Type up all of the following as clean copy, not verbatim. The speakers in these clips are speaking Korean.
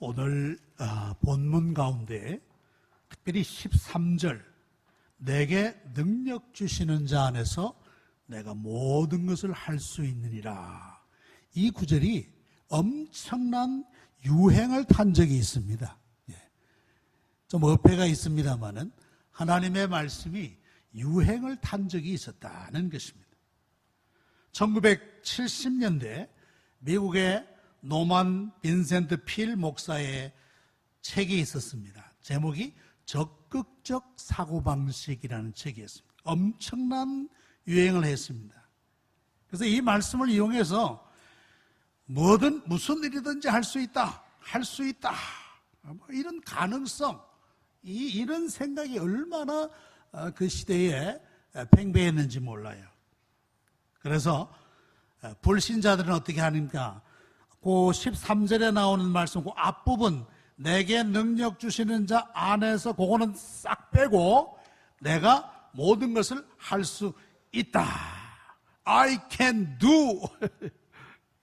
오늘 본문 가운데 특별히 13절 내게 능력 주시는 자 안에서 내가 모든 것을 할 수 있느니라, 이 구절이 엄청난 유행을 탄 적이 있습니다. 좀 어폐가 있습니다마는 하나님의 말씀이 유행을 탄 적이 있었다는 것입니다. 1970년대 미국의 노만 빈센트 필 목사의 책이 있었습니다. 제목이 적극적 사고방식이라는 책이었습니다. 엄청난 유행을 했습니다. 그래서 이 말씀을 이용해서 무슨 일이든지 할 수 있다, 이런 가능성, 이런 생각이 얼마나 그 시대에 팽배했는지 몰라요. 그래서 불신자들은 어떻게 하는가? 그 13절에 나오는 말씀, 그 앞부분 내게 능력 주시는 자 안에서 그거는 싹 빼고 내가 모든 것을 할 수 있다, I can do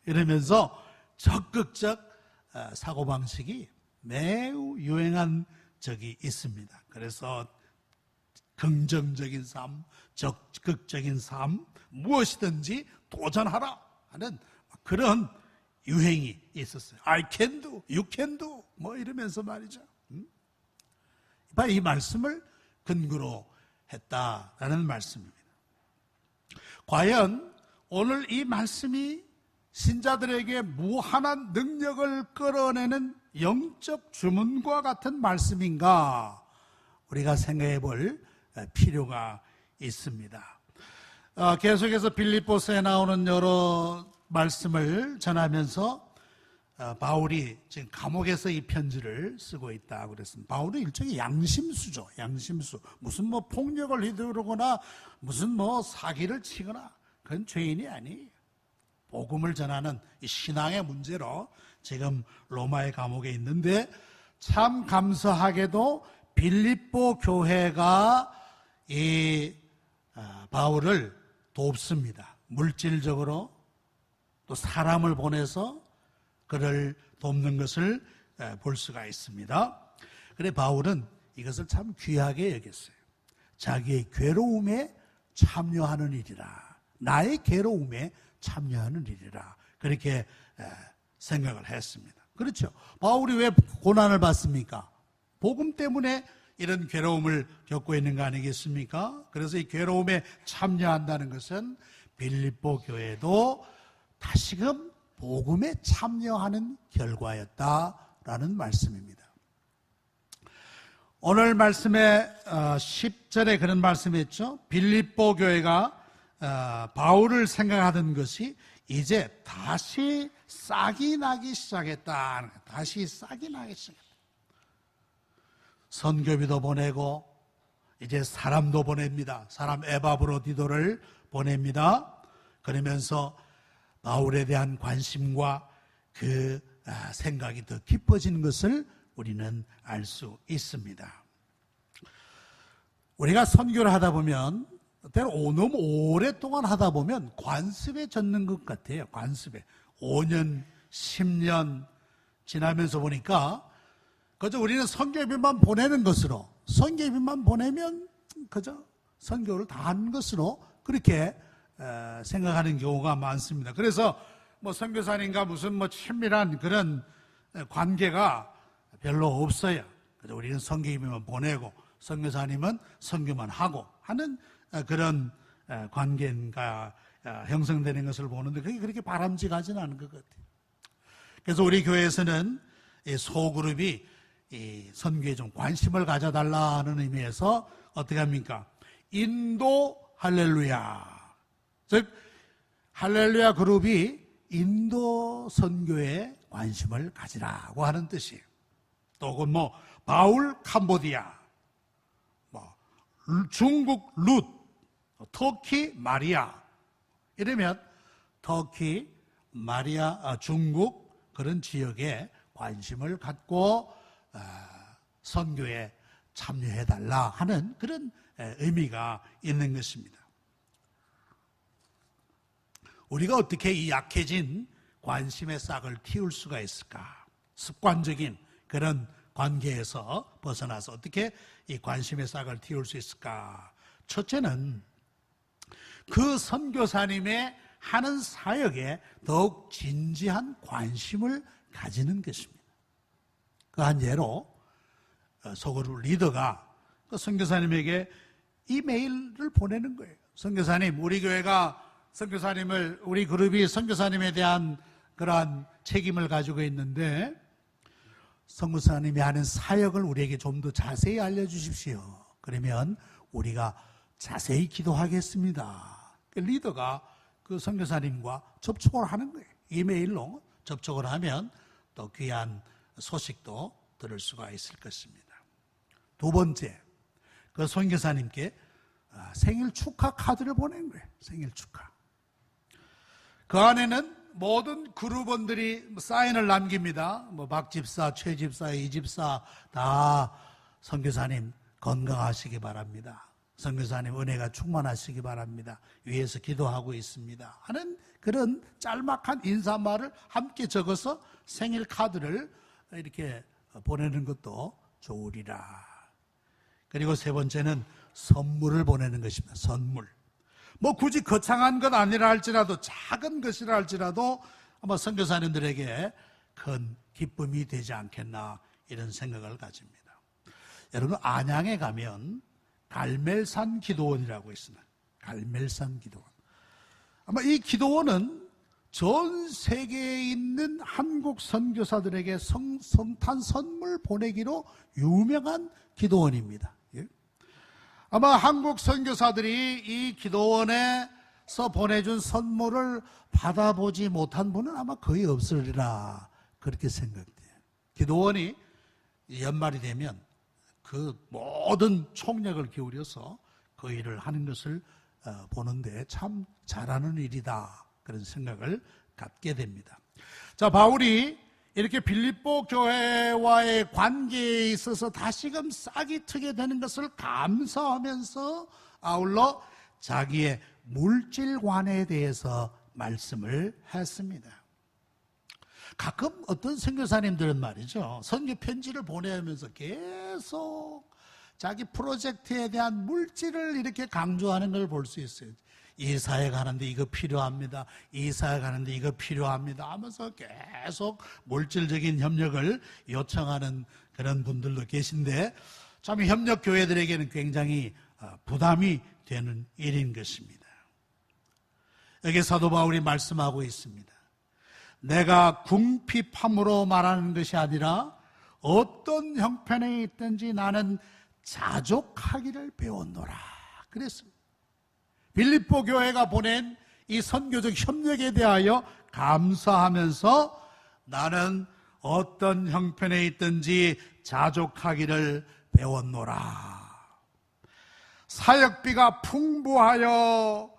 이러면서 적극적 사고방식이 매우 유행한 적이 있습니다. 그래서 긍정적인 삶, 적극적인 삶, 무엇이든지 도전하라 하는 그런 유행이 있었어요. I can do, you can do 이러면서 말이죠. 이 말씀을 근거로 했다라는 말씀입니다. 과연 오늘 이 말씀이 신자들에게 무한한 능력을 끌어내는 영적 주문과 같은 말씀인가? 우리가 생각해 볼 필요가 있습니다. 계속해서 빌립보서에 나오는 여러 말씀을 전하면서 바울이 지금 감옥에서 이 편지를 쓰고 있다고 그랬습니다. 바울은 일종의 양심수죠. 양심수. 무슨 폭력을 휘두르거나 무슨 사기를 치거나 그런 죄인이 아니에요. 복음을 전하는 이 신앙의 문제로 지금 로마의 감옥에 있는데, 참 감사하게도 빌립보 교회가 이 바울을 돕습니다. 물질적으로 또 사람을 보내서 그를 돕는 것을 볼 수가 있습니다. 그래 바울은 이것을 참 귀하게 여겼어요. 자기의 괴로움에 참여하는 일이라, 나의 괴로움에 참여하는 일이라, 그렇게 생각을 했습니다. 그렇죠. 바울이 왜 고난을 받습니까? 복음 때문에 이런 괴로움을 겪고 있는 거 아니겠습니까? 그래서 이 괴로움에 참여한다는 것은 빌립보 교회도 다시금 복음에 참여하는 결과였다라는 말씀입니다. 오늘 말씀에 10절에 그런 말씀이 있죠. 빌립보 교회가 바울을 생각하던 것이 이제 다시 싹이 나기 시작했다. 다시 싹이 나기 시작했다. 선교비도 보내고 이제 사람도 보냅니다. 사람 에바브로디도를 보냅니다. 그러면서 바울에 대한 관심과 그 생각이 더 깊어지는 것을 우리는 알 수 있습니다. 우리가 선교를 하다 보면 너무 오랫동안 하다 보면 관습에 젖는 것 같아요. 관습에 5년, 10년 지나면서 보니까 그저 우리는 선교비만 보내는 것으로, 선교비만 보내면 그저 선교를 다 한 것으로 그렇게 생각하는 경우가 많습니다. 그래서 선교사님과 무슨 친밀한 그런 관계가 별로 없어요. 그래서 우리는 선교비만 보내고 선교사님은 선교만 하고 하는 그런 관계가 형성되는 것을 보는데, 그게 그렇게 바람직하지는 않은 것 같아요. 그래서 우리 교회에서는 이 소그룹이 이 선교에 좀 관심을 가져달라는 의미에서 어떻게 합니까? 인도 할렐루야, 즉 할렐루야 그룹이 인도 선교에 관심을 가지라고 하는 뜻이에요. 또 그건 바울 캄보디아, 중국 룻, 터키 마리아, 이러면 터키, 마리아, 중국 그런 지역에 관심을 갖고 선교에 참여해달라 하는 그런 의미가 있는 것입니다. 우리가 어떻게 이 약해진 관심의 싹을 틔울 수가 있을까? 습관적인 그런 관계에서 벗어나서 어떻게 이 관심의 싹을 틔울 수 있을까? 첫째는 그 선교사님의 하는 사역에 더욱 진지한 관심을 가지는 것입니다. 그 한 예로 소그룹 리더가 그 선교사님에게 이메일을 보내는 거예요. 선교사님, 우리 교회가 선교사님을, 우리 그룹이 선교사님에 대한 그러한 책임을 가지고 있는데 선교사님이 하는 사역을 우리에게 좀 더 자세히 알려주십시오. 그러면 우리가 자세히 기도하겠습니다. 그 리더가 그 선교사님과 접촉을 하는 거예요. 이메일로 접촉을 하면 또 귀한 소식도 들을 수가 있을 것입니다. 두 번째, 그 선교사님께 생일 축하 카드를 보낸 거예요. 생일 축하. 그 안에는 모든 그룹원들이 사인을 남깁니다. 박 집사, 최 집사, 이 집사 다 선교사님 건강하시기 바랍니다. 선교사님 은혜가 충만하시기 바랍니다. 위에서 기도하고 있습니다. 하는 그런 짤막한 인사말을 함께 적어서 생일 카드를 이렇게 보내는 것도 좋으리라. 그리고 세 번째는 선물을 보내는 것입니다. 선물. 굳이 거창한 것 아니라 할지라도 작은 것이라 할지라도 아마 선교사님들에게 큰 기쁨이 되지 않겠나 이런 생각을 가집니다. 여러분 안양에 가면 갈멜산 기도원이라고 있습니다. 갈멜산 기도원. 아마 이 기도원은 전 세계에 있는 한국 선교사들에게 성탄 선물 보내기로 유명한 기도원입니다. 아마 한국 선교사들이 이 기도원에서 보내준 선물을 받아보지 못한 분은 아마 거의 없으리라 그렇게 생각돼요. 기도원이 연말이 되면 그 모든 총력을 기울여서 그 일을 하는 것을 보는데 참 잘하는 일이다 그런 생각을 갖게 됩니다. 자, 바울이 이렇게 빌립보 교회와의 관계에 있어서 다시금 싹이 트게 되는 것을 감사하면서 아울러 자기의 물질관에 대해서 말씀을 했습니다. 가끔 어떤 선교사님들은 말이죠, 선교 편지를 보내면서 계속 자기 프로젝트에 대한 물질을 이렇게 강조하는 걸 볼 수 있어요. 이 사회 가는데 이거 필요합니다. 이 사회 가는데 이거 필요합니다 하면서 계속 물질적인 협력을 요청하는 그런 분들도 계신데 참 협력 교회들에게는 굉장히 부담이 되는 일인 것입니다. 여기 사도 바울이 말씀하고 있습니다. 내가 궁핍함으로 말하는 것이 아니라 어떤 형편에 있든지 나는 자족하기를 배웠노라 그랬습니다. 빌립보 교회가 보낸 이 선교적 협력에 대하여 감사하면서 나는 어떤 형편에 있든지 자족하기를 배웠노라. 사역비가 풍부하여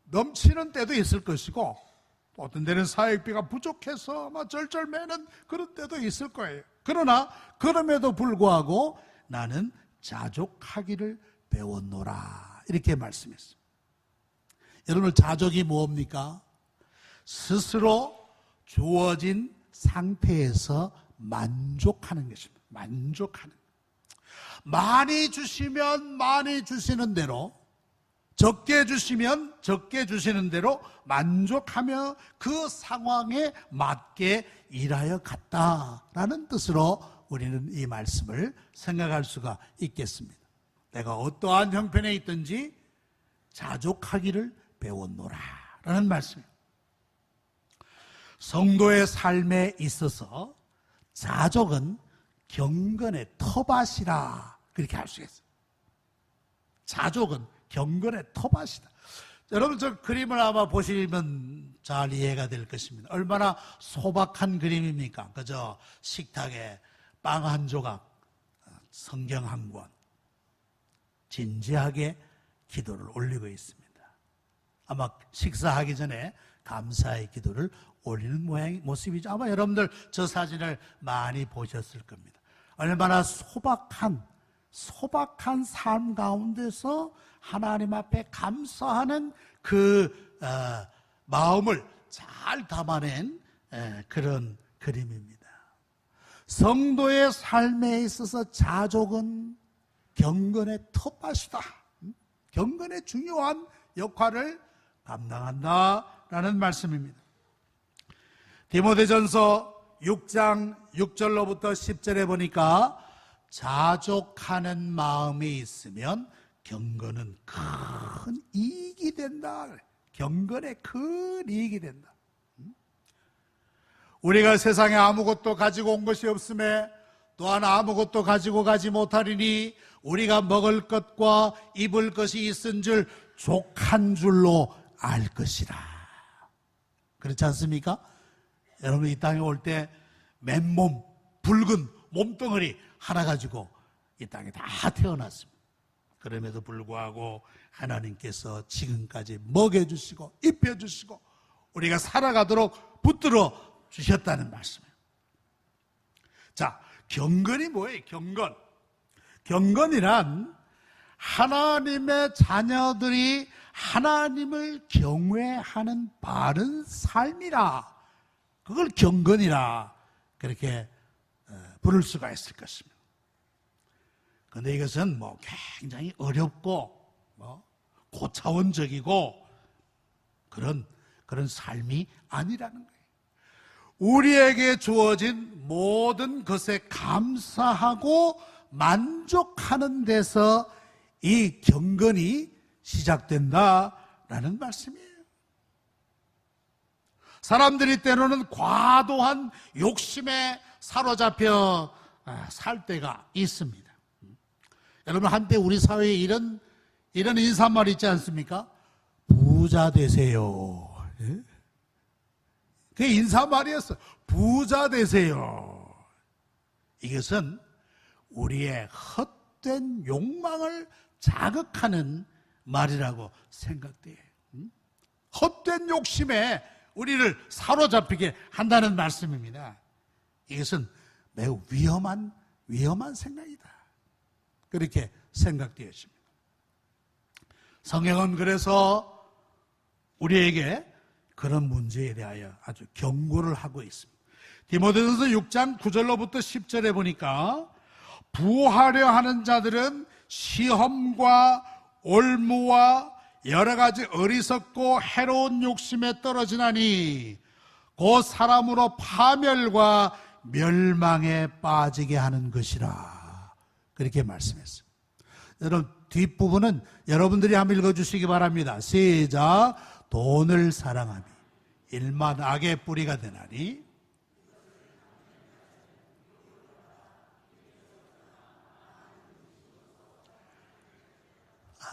넘치는 때도 있을 것이고 어떤 때는 사역비가 부족해서 아마 절절매는 그런 때도 있을 거예요. 그러나 그럼에도 불구하고 나는 자족하기를 배웠노라 이렇게 말씀했습니다. 여러분 자족이 뭡니까? 스스로 주어진 상태에서 만족하는 것입니다. 만족하는. 많이 주시면 많이 주시는 대로, 적게 주시면 적게 주시는 대로 만족하며 그 상황에 맞게 일하여 갔다라는 뜻으로 우리는 이 말씀을 생각할 수가 있겠습니다. 내가 어떠한 형편에 있든지 자족하기를 배웠노라 라는 말씀입니다. 성도의 삶에 있어서 자족은 경건의 텃밭이라 그렇게 할 수 있어요. 자족은 경건의 텃밭이다. 여러분 저 그림을 아마 보시면 잘 이해가 될 것입니다. 얼마나 소박한 그림입니까? 그저 식탁에 빵 한 조각, 성경 한 권, 진지하게 기도를 올리고 있습니다. 아마 식사하기 전에 감사의 기도를 올리는 모습이죠. 아마 여러분들 저 사진을 많이 보셨을 겁니다. 얼마나 소박한 삶 가운데서 하나님 앞에 감사하는 그 마음을 잘 담아낸 그런 그림입니다. 성도의 삶에 있어서 자족은 경건의 텃밭이다. 경건의 중요한 역할을 감당한다라는 말씀입니다. 디모데전서 6장 6절로부터 10절에 보니까 자족하는 마음이 있으면 경건은 큰 이익이 된다. 경건에 큰 이익이 된다. 우리가 세상에 아무것도 가지고 온 것이 없음에 또한 아무것도 가지고 가지 못하리니 우리가 먹을 것과 입을 것이 있은 줄 족한 줄로 알 것이라. 그렇지 않습니까? 여러분 이 땅에 올 때 맨몸 붉은 몸뚱어리 하나 가지고 이 땅에 다 태어났습니다. 그럼에도 불구하고 하나님께서 지금까지 먹여주시고 입혀주시고 우리가 살아가도록 붙들어 주셨다는 말씀이에요. 자, 경건이 뭐예요? 경건이란 하나님의 자녀들이 하나님을 경외하는 바른 삶이라, 그걸 경건이라 그렇게 부를 수가 있을 것입니다. 그런데 이것은 굉장히 어렵고 고차원적이고 그런 삶이 아니라는 거예요. 우리에게 주어진 모든 것에 감사하고 만족하는 데서 이 경건이 시작된다라는 말씀이에요. 사람들이 때로는 과도한 욕심에 사로잡혀 살 때가 있습니다. 여러분 한때 우리 사회에 이런 인사말 있지 않습니까? 부자 되세요. 그게 인사말이었어. 부자 되세요. 이것은 우리의 헛된 욕망을 자극하는 말이라고 생각돼요. 헛된 욕심에 우리를 사로잡히게 한다는 말씀입니다. 이것은 매우 위험한 생각이다. 그렇게 생각되어집니다. 성경은 그래서 우리에게 그런 문제에 대하여 아주 경고를 하고 있습니다. 디모데전서 6장 9절로부터 10절에 보니까 부하려 하는 자들은 시험과 올무와 여러 가지 어리석고 해로운 욕심에 떨어지나니 곧 사람으로 파멸과 멸망에 빠지게 하는 것이라. 그렇게 말씀했어요. 여러분 뒷부분은 여러분들이 한번 읽어주시기 바랍니다. 시작. 돈을 사랑하며 일만 악의 뿌리가 되나니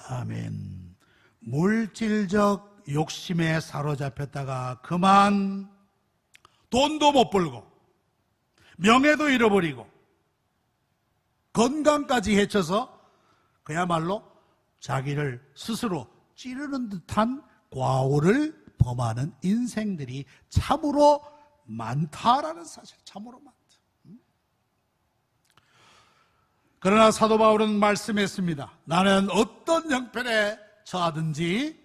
아멘. 물질적 욕심에 사로잡혔다가 그만 돈도 못 벌고 명예도 잃어버리고 건강까지 해쳐서 그야말로 자기를 스스로 찌르는 듯한 과오를 범하는 인생들이 참으로 많다라는 사실, 참으로 많다. 그러나 사도 바울은 말씀했습니다. 나는 어떤 형편에 처하든지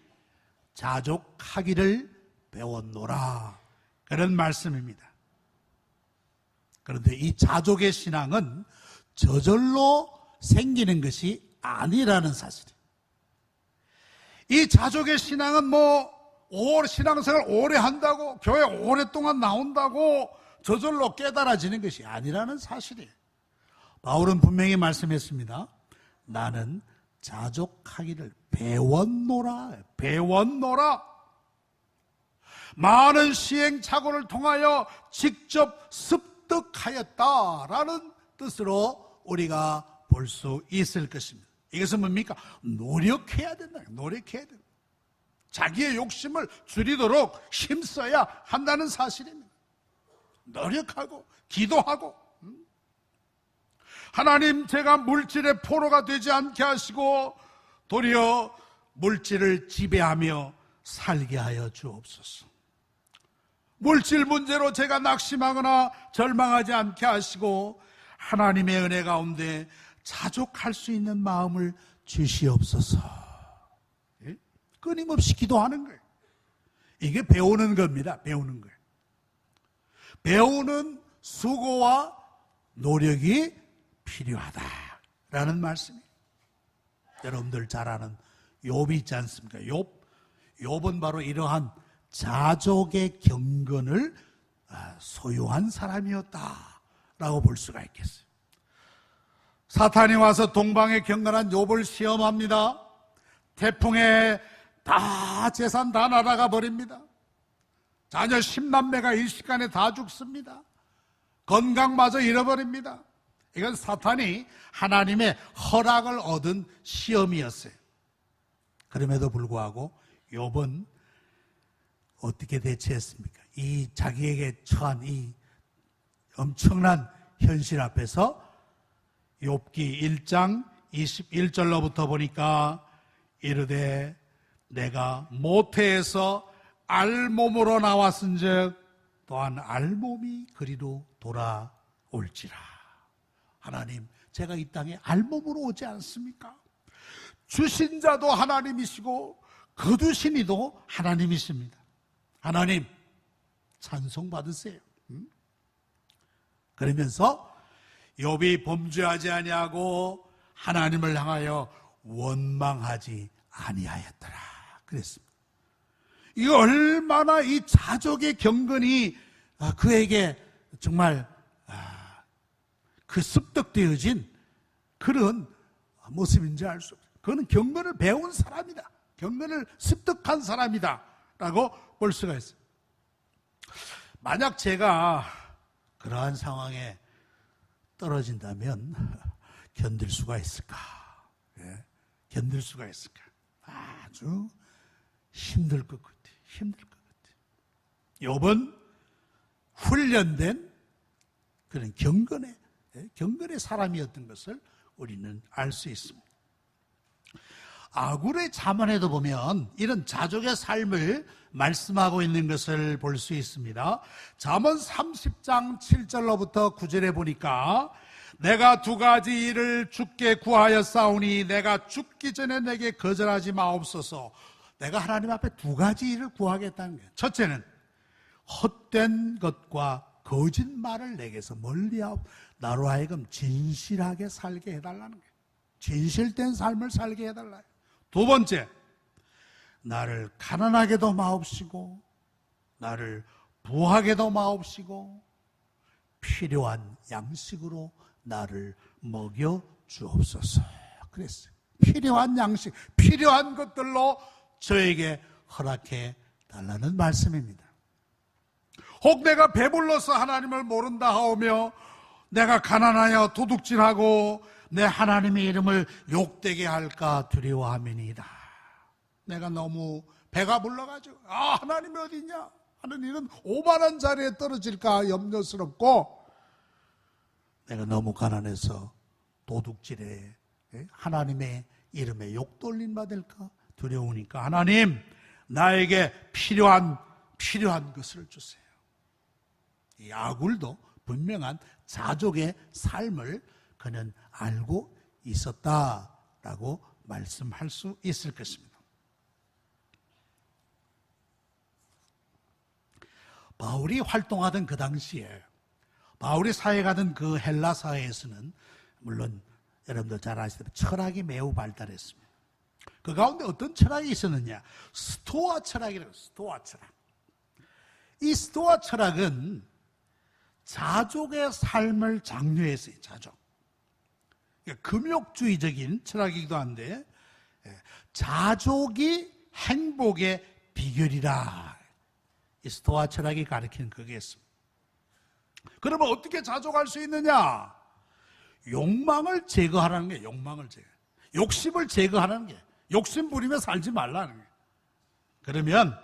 자족하기를 배웠노라. 그런 말씀입니다. 그런데 이 자족의 신앙은 저절로 생기는 것이 아니라는 사실이에요. 이 자족의 신앙은 신앙생활 오래 한다고, 교회 오랫동안 나온다고 저절로 깨달아지는 것이 아니라는 사실이에요. 바울은 분명히 말씀했습니다. 나는 자족하기를 배웠노라. 많은 시행착오를 통하여 직접 습득하였다라는 뜻으로 우리가 볼 수 있을 것입니다. 이것은 뭡니까? 노력해야 된다. 자기의 욕심을 줄이도록 힘써야 한다는 사실입니다. 노력하고 기도하고 하나님, 제가 물질의 포로가 되지 않게 하시고 도리어 물질을 지배하며 살게 하여 주옵소서. 물질 문제로 제가 낙심하거나 절망하지 않게 하시고 하나님의 은혜 가운데 자족할 수 있는 마음을 주시옵소서. 끊임없이 기도하는 거예요. 이게 배우는 겁니다. 배우는 수고와 노력이 필요하다라는 말씀이에요. 여러분들 잘 아는 욥이 있지 않습니까? 욥은 바로 이러한 자족의 경건을 소유한 사람이었다라고 볼 수가 있겠어요. 사탄이 와서 동방의 경건한 욥을 시험합니다. 태풍에 다 재산 다 날아가 버립니다. 자녀 10남매가 일시간에 다 죽습니다. 건강마저 잃어버립니다. 이건 사탄이 하나님의 허락을 얻은 시험이었어요. 그럼에도 불구하고 욥은 어떻게 대처했습니까? 이 자기에게 처한 이 엄청난 현실 앞에서 욥기 1장 21절로부터 보니까 이르되 내가 모태에서 알몸으로 나왔은즉 또한 알몸이 그리로 돌아올지라. 하나님, 제가 이 땅에 알몸으로 오지 않습니까? 주신 자도 하나님이시고 거두신 이도 하나님이십니다. 하나님 찬송 받으세요. 그러면서 욥이 범죄하지 아니하고 하나님을 향하여 원망하지 아니하였더라 그랬습니다. 이 얼마나 이 자족의 경건이 그에게 정말 그 습득되어진 그런 모습인지 알 수 없어요. 그는 경건을 배운 사람이다. 경건을 습득한 사람이다 라고 볼 수가 있어요. 만약 제가 그러한 상황에 떨어진다면 견딜 수가 있을까? 예? 견딜 수가 있을까? 아주 힘들 것 같아요. 힘들 것 같아요. 욥은 훈련된 그런 경건의 사람이었던 것을 우리는 알 수 있습니다. 아굴의 자문에도 보면 이런 자족의 삶을 말씀하고 있는 것을 볼 수 있습니다. 잠언 30장 7절로부터 9절에 보니까 내가 두 가지 일을 주께 구하였사오니 내가 죽기 전에 내게 거절하지 마옵소서. 내가 하나님 앞에 두 가지 일을 구하겠다는 거예요. 첫째는 헛된 것과 거짓말을 내게서 멀리하고 나로 하여금 진실하게 살게 해달라는 거예요. 진실된 삶을 살게 해달라요. 두 번째, 나를 가난하게도 마옵시고 나를 부하게도 마옵시고 필요한 양식으로 나를 먹여 주옵소서 그랬어요. 필요한 양식, 필요한 것들로 저에게 허락해 달라는 말씀입니다. 혹 내가 배불러서 하나님을 모른다 하오며 내가 가난하여 도둑질하고 내 하나님의 이름을 욕되게 할까 두려워함이니이다. 내가 너무 배가 불러가지고 하나님이 어디 있냐 하는 일은 오만한 자리에 떨어질까 염려스럽고 내가 너무 가난해서 도둑질에 하나님의 이름에 욕돌림 받을까 두려우니까 하나님 나에게 필요한 것을 주세요. 이 아굴도 분명한 자족의 삶을 그는 알고 있었다라고 말씀할 수 있을 것입니다. 바울이 활동하던 그 당시에 바울이 사역하던 그 헬라 사회에서는 물론 여러분들 잘 아시다시피 철학이 매우 발달했습니다. 그 가운데 어떤 철학이 있었느냐? 스토아 철학이라고. 스토아 철학. 이 스토아 철학은 자족의 삶을 장려했어요. 자족. 그러니까 금욕주의적인 철학이기도 한데 자족이 행복의 비결이라. 이 스토아 철학이 가르치는 그게였습니다. 그러면 어떻게 자족할 수 있느냐? 욕망을 제거하라는 게 욕망을 제거. 욕심을 제거하라는 게 욕심 부리며 살지 말라는 거예요. 그러면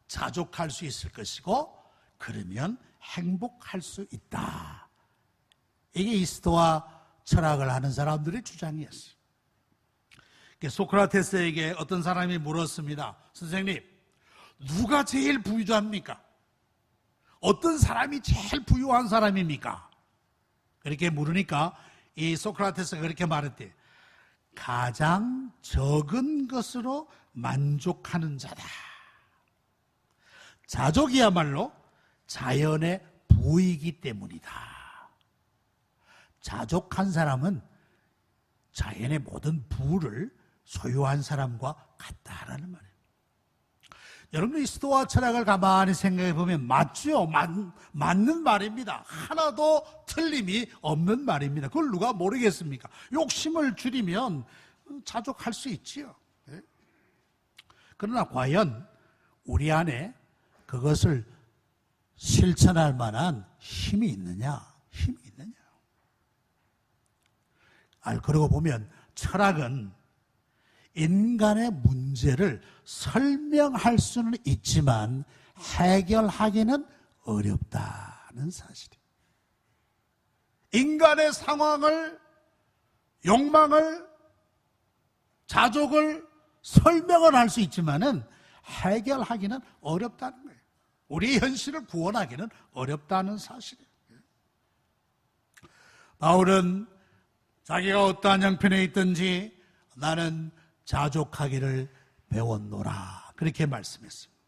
자족할 수 있을 것이고 그러면 행복할 수 있다. 이게 이 스토아 철학을 하는 사람들의 주장이었어요. 소크라테스에게 어떤 사람이 물었습니다. 선생님, 누가 제일 부유합니까? 어떤 사람이 제일 부유한 사람입니까? 그렇게 물으니까 이 소크라테스가 그렇게 말했대요. 가장 적은 것으로 만족하는 자다. 자족이야말로 자연의 부이기 때문이다. 자족한 사람은 자연의 모든 부를 소유한 사람과 같다라는 말이에요. 여러분, 이 스토아 철학을 가만히 생각해 보면 맞죠? 맞는 말입니다. 하나도 틀림이 없는 말입니다. 그걸 누가 모르겠습니까? 욕심을 줄이면 자족할 수 있지요. 그러나 과연 우리 안에 그것을 실천할 만한 힘이 있느냐? 힘이 있느냐? 그러고 보면 철학은 인간의 문제를 설명할 수는 있지만 해결하기는 어렵다는 사실이에요. 인간의 상황을, 욕망을, 자족을 설명을 할 수 있지만은 해결하기는 어렵다는 거예요. 우리의 현실을 구원하기는 어렵다는 사실이에요. 바울은 자기가 어떠한 형편에 있든지 나는 자족하기를 배웠노라, 그렇게 말씀했습니다.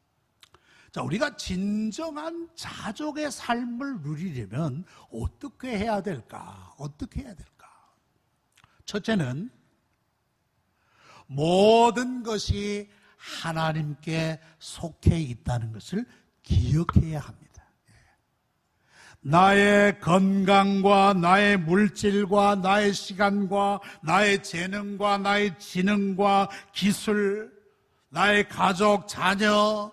자, 우리가 진정한 자족의 삶을 누리려면 어떻게 해야 될까? 어떻게 해야 될까? 첫째는 모든 것이 하나님께 속해 있다는 것을 기억해야 합니다. 나의 건강과 나의 물질과 나의 시간과 나의 재능과 나의 지능과 기술, 나의 가족, 자녀,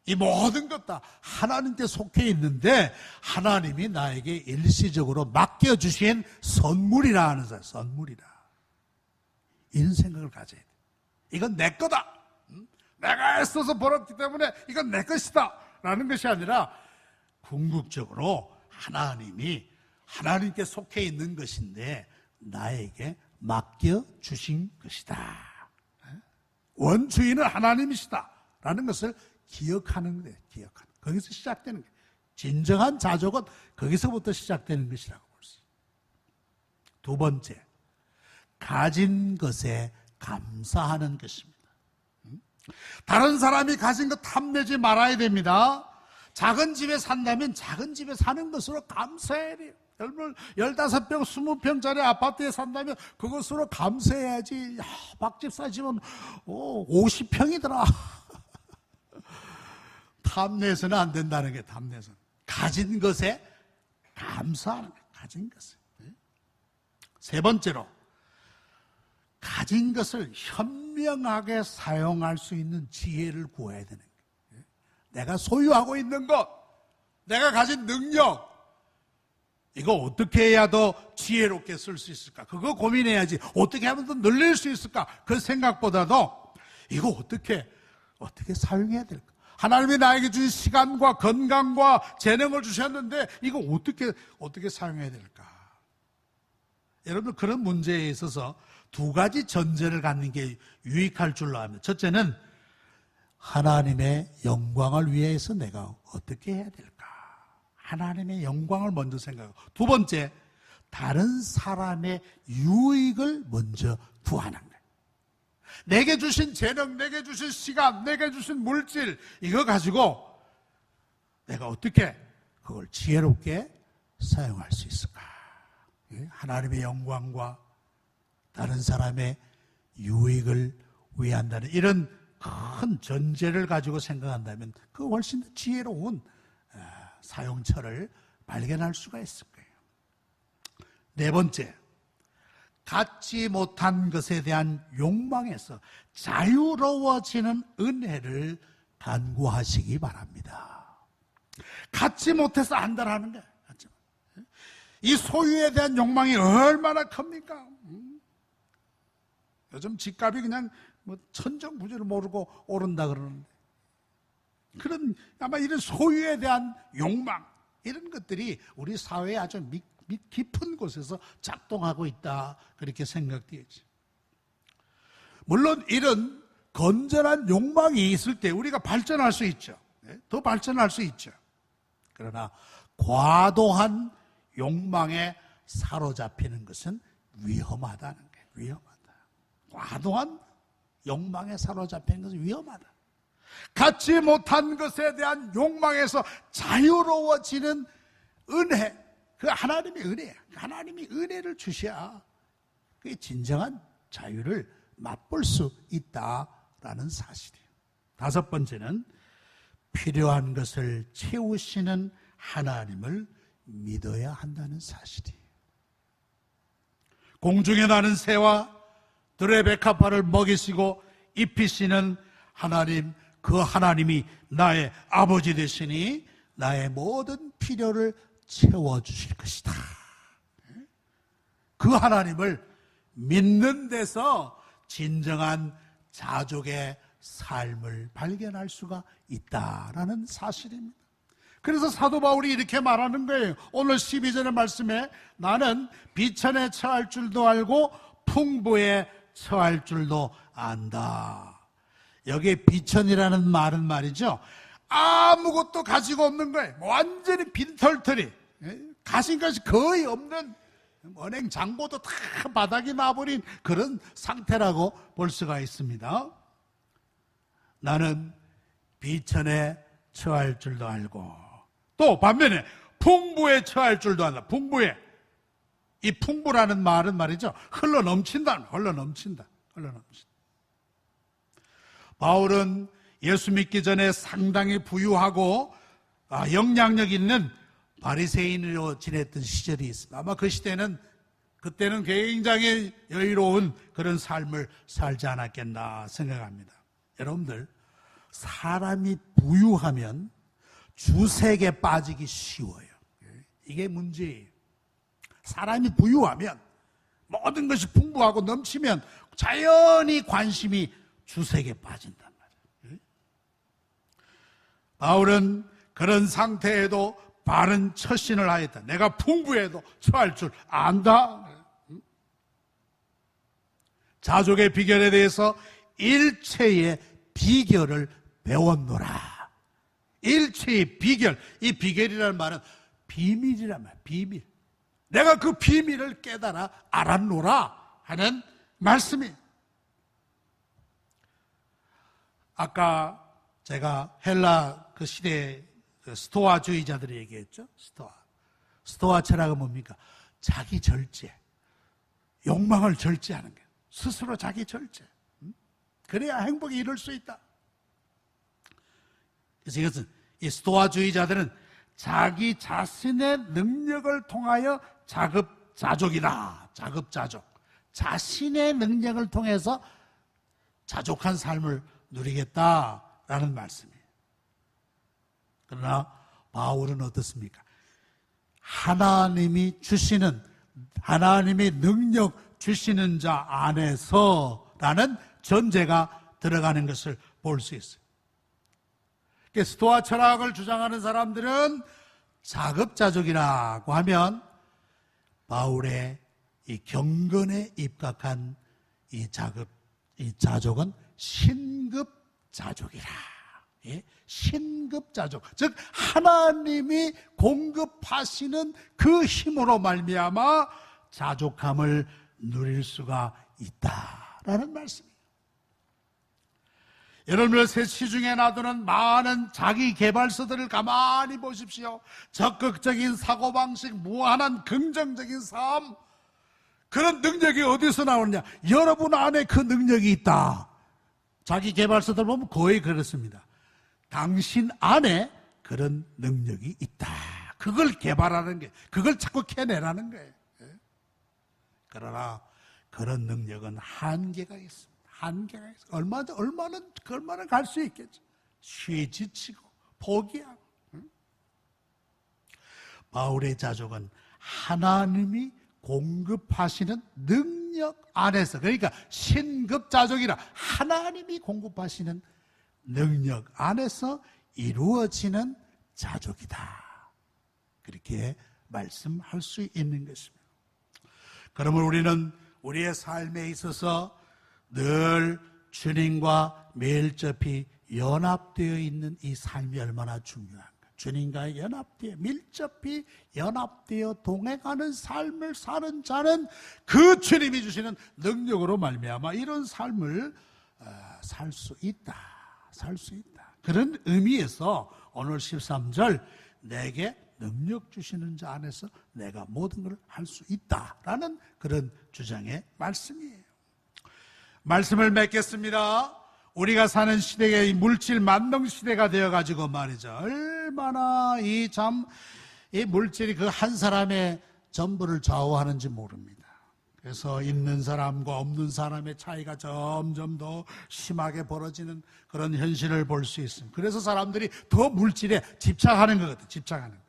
이 모든 것 다 하나님께 속해 있는데 하나님이 나에게 일시적으로 맡겨주신 선물이라 하는 사람, 선물이라. 이런 생각을 가져야 돼. 이건 내 거다. 내가 애써서 벌었기 때문에 이건 내 것이다 라는 것이 아니라 궁극적으로 하나님이 하나님께 속해 있는 것인데 나에게 맡겨주신 것이다. 원주인은 하나님이시다 라는 것을 기억하는 거예요. 기억하는. 거기서 시작되는 거예요. 진정한 자족은 거기서부터 시작되는 것이라고 볼 수 있어요. 두 번째, 가진 것에 감사하는 것입니다. 다른 사람이 가진 것 탐내지 말아야 됩니다. 작은 집에 산다면 작은 집에 사는 것으로 감사해야 돼요. 15평, 20평짜리 아파트에 산다면 그것으로 감사해야지. 박집사 집은 50평이더라. 탐내서는 안 된다는 게 탐내서는. 가진 것에 감사하는 거예요. 가진 것에. 세 번째로, 가진 것을 현명하게 사용할 수 있는 지혜를 구해야 되는 거예요. 내가 소유하고 있는 것, 내가 가진 능력, 이거 어떻게 해야 더 지혜롭게 쓸 수 있을까? 그거 고민해야지. 어떻게 하면 더 늘릴 수 있을까? 그 생각보다도 이거 어떻게 사용해야 될까? 하나님이 나에게 주신 시간과 건강과 재능을 주셨는데 이거 어떻게 사용해야 될까? 여러분, 그런 문제에 있어서 두 가지 전제를 갖는 게 유익할 줄로 압니다. 첫째는 하나님의 영광을 위해서 내가 어떻게 해야 될까? 하나님의 영광을 먼저 생각하고, 두 번째, 다른 사람의 유익을 먼저 구하는 거예요. 내게 주신 재능, 내게 주신 시간, 내게 주신 물질, 이거 가지고 내가 어떻게 그걸 지혜롭게 사용할 수 있을까? 하나님의 영광과 다른 사람의 유익을 위한다는 이런 큰 전제를 가지고 생각한다면 그 훨씬 더 지혜로운 사용처를 발견할 수가 있을 거예요. 네 번째, 갖지 못한 것에 대한 욕망에서 자유로워지는 은혜를 간구하시기 바랍니다. 갖지 못해서 안달하는 거예요. 이 소유에 대한 욕망이 얼마나 큽니까? 요즘 집값이 그냥 천정부지를 모르고 오른다 그러는데, 아마 이런 소유에 대한 욕망, 이런 것들이 우리 사회에 아주 깊은 곳에서 작동하고 있다, 그렇게 생각되지. 물론 이런 건전한 욕망이 있을 때 우리가 발전할 수 있죠. 더 발전할 수 있죠. 그러나 과도한 욕망에 사로잡히는 것은 위험하다는 거예요. 위험하다. 과도한 욕망에 사로잡히는 것은 위험하다. 갖지 못한 것에 대한 욕망에서 자유로워지는 은혜, 그 하나님의 은혜야. 하나님이 은혜를 주셔야 그게 진정한 자유를 맛볼 수 있다라는 사실이에요. 다섯 번째는 필요한 것을 채우시는 하나님을 믿어야 한다는 사실이에요. 공중에 나는 새와 들의 백합화를 먹이시고 입히시는 하나님, 그 하나님이 나의 아버지 되시니 나의 모든 필요를 채워주실 것이다. 그 하나님을 믿는 데서 진정한 자족의 삶을 발견할 수가 있다라는 사실입니다. 그래서 사도 바울이 이렇게 말하는 거예요. 오늘 12절의 말씀에 나는 비천에 처할 줄도 알고 풍부에 처할 줄도 안다. 여기에 비천이라는 말은 말이죠, 아무것도 가지고 없는 거예요. 완전히 빈털터리, 가진 것이 거의 없는, 은행 잔고도 다 바닥에 놔버린 그런 상태라고 볼 수가 있습니다. 나는 비천에 처할 줄도 알고, 또 반면에 풍부에 처할 줄도 안다. 풍부에, 이 풍부라는 말은 말이죠, 흘러 넘친다. 바울은 예수 믿기 전에 상당히 부유하고 영향력 있는 바리새인으로 지냈던 시절이 있습니다. 아마 그 시대는, 그때는 굉장히 여유로운 그런 삶을 살지 않았겠나 생각합니다. 여러분들, 사람이 부유하면 주색에 빠지기 쉬워요. 이게 문제예요. 사람이 부유하면, 모든 것이 풍부하고 넘치면 자연히 관심이 주색에 빠진단 말이에요. 바울은 그런 상태에도 바른 처신을 하였다. 내가 풍부해도 처할 줄 안다. 자족의 비결에 대해서 일체의 비결을 배웠노라. 일체의 비결, 이 비결이라는 말은 비밀이란 말이야. 비밀. 내가 그 비밀을 깨달아 알았노라 하는 말씀이에요. 아까 제가 헬라 그 시대의 스토아주의자들이 얘기했죠. 스토아 철학은 뭡니까? 자기 절제, 욕망을 절제하는 거예요. 스스로 자기 절제. 그래야 행복에 이룰 수 있다. 그래서 이것은, 이 스토아주의자들은 자기 자신의 능력을 통하여 자급자족이다. 자급자족. 자신의 능력을 통해서 자족한 삶을 누리겠다라는 말씀이에요. 그러나 바울은 어떻습니까? 하나님이 주시는, 하나님의 능력 주시는 자 안에서라는 전제가 들어가는 것을 볼 수 있어요. 스토아 철학을 주장하는 사람들은 자급자족이라고 하면 바울의 이 경건에 입각한 이 자족은 신급자족이라. 예? 신급자족, 즉 하나님이 공급하시는 그 힘으로 말미암아 자족함을 누릴 수가 있다라는 말씀이에요. 여러분들 새 시중에 놔두는 많은 자기 개발서들을 가만히 보십시오. 적극적인 사고방식, 무한한 긍정적인 삶, 그런 능력이 어디서 나오느냐? 여러분 안에 그 능력이 있다. 자기 개발서들 보면 거의 그렇습니다. 당신 안에 그런 능력이 있다. 그걸 개발하는 게, 그걸 자꾸 캐내라는 거예요. 그러나 그런 능력은 한계가 있습니다. 한계가 있어. 얼마나 갈 수 있겠죠. 쉬 지치고 포기하고. 바울의 자족은 하나님이 공급하시는 능력 안에서, 그러니까 신급자족이라 하나님이 공급하시는 능력 안에서 이루어지는 자족이다. 그렇게 말씀할 수 있는 것입니다. 그러면 우리는 우리의 삶에 있어서 늘 주님과 밀접히 연합되어 있는 이 삶이 얼마나 중요한가. 주님과 밀접히 연합되어 동행하는 삶을 사는 자는 그 주님이 주시는 능력으로 말미암아 이런 삶을 살 수 있다. 그런 의미에서 오늘 13절 내게 능력 주시는 자 안에서 내가 모든 걸 할 수 있다라는 그런 주장의 말씀이에요. 말씀을 맺겠습니다. 우리가 사는 시대가 이 물질 만능 시대가 되어가지고 말이죠. 얼마나 이 물질이 그 한 사람의 전부를 좌우하는지 모릅니다. 그래서 있는 사람과 없는 사람의 차이가 점점 더 심하게 벌어지는 그런 현실을 볼 수 있습니다. 그래서 사람들이 더 물질에 집착하는 것 같아요. 집착하는 것.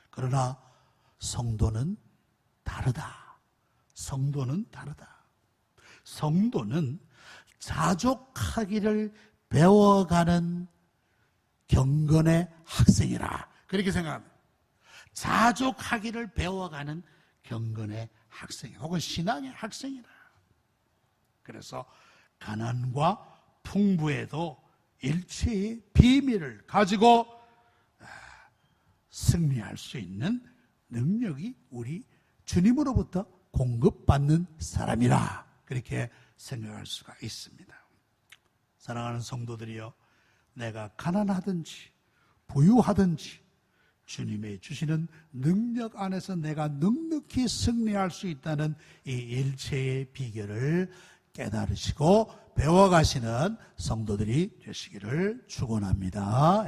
그러나 성도는 다르다. 성도는 다르다. 성도는 자족하기를 배워가는 경건의 학생이라. 그렇게 생각합니다. 자족하기를 배워가는 경건의 학생, 혹은 신앙의 학생이라. 그래서 가난과 풍부에도 일체의 비밀을 가지고 승리할 수 있는 능력이 우리 주님으로부터 공급받는 사람이라. 그렇게 생각할 수가 있습니다. 사랑하는 성도들이여, 내가 가난하든지 부유하든지 주님의 주시는 능력 안에서 내가 넉넉히 승리할 수 있다는 이 일체의 비결을 깨달으시고 배워가시는 성도들이 되시기를 축원합니다.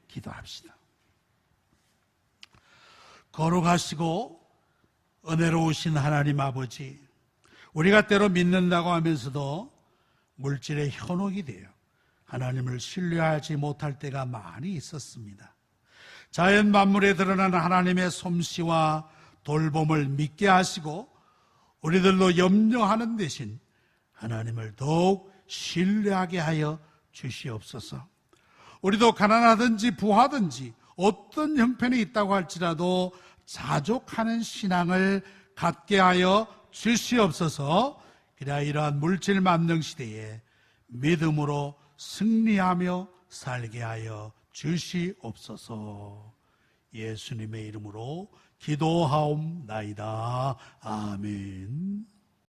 기도합시다. 거룩하시고 은혜로우신 하나님 아버지, 우리가 때로 믿는다고 하면서도 물질의 현혹이 되어 하나님을 신뢰하지 못할 때가 많이 있었습니다. 자연 만물에 드러나는 하나님의 솜씨와 돌봄을 믿게 하시고 우리들도 염려하는 대신 하나님을 더욱 신뢰하게 하여 주시옵소서. 우리도 가난하든지 부하든지 어떤 형편이 있다고 할지라도 자족하는 신앙을 갖게 하여 주시옵소서. 그래야 이러한 물질 만능 시대에 믿음으로 승리하며 살게 하여 주시옵소서. 예수님의 이름으로 기도하옵나이다. 아멘.